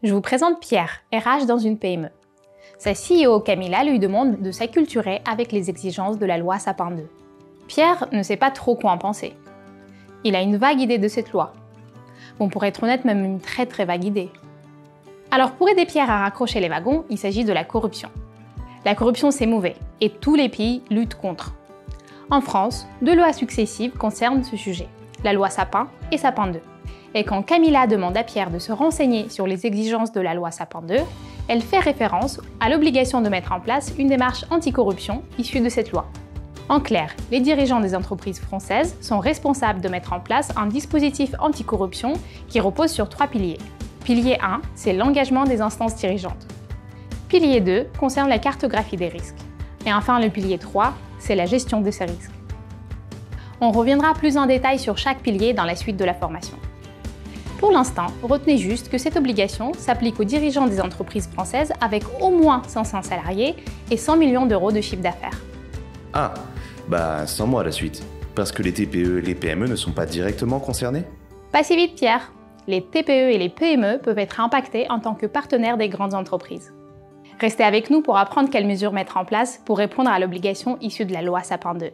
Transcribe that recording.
Je vous présente Pierre, RH dans une PME. Sa CEO Camilla lui demande de s'acculturer avec les exigences de la loi Sapin 2. Pierre ne sait pas trop quoi en penser. Il a une vague idée de cette loi. Bon, pour être honnête, même une très vague idée. Alors pour aider Pierre à raccrocher les wagons, il s'agit de la corruption. La corruption c'est mauvais, et tous les pays luttent contre. En France, 2 lois successives concernent ce sujet, la loi Sapin et Sapin 2. Et quand Camilla demande à Pierre de se renseigner sur les exigences de la loi Sapin 2, elle fait référence à l'obligation de mettre en place une démarche anticorruption issue de cette loi. En clair, les dirigeants des entreprises françaises sont responsables de mettre en place un dispositif anticorruption qui repose sur 3 piliers. Pilier 1, c'est l'engagement des instances dirigeantes. Pilier 2 concerne la cartographie des risques. Et enfin, le pilier 3, c'est la gestion de ces risques. On reviendra plus en détail sur chaque pilier dans la suite de la formation. Pour l'instant, retenez juste que cette obligation s'applique aux dirigeants des entreprises françaises avec au moins 500 salariés et 100 millions d'euros de chiffre d'affaires. Ah, sans moi la suite. Parce que les TPE et les PME ne sont pas directement concernés? Pas si vite Pierre. Les TPE et les PME peuvent être impactés en tant que partenaires des grandes entreprises. Restez avec nous pour apprendre quelles mesures mettre en place pour répondre à l'obligation issue de la loi Sapin 2.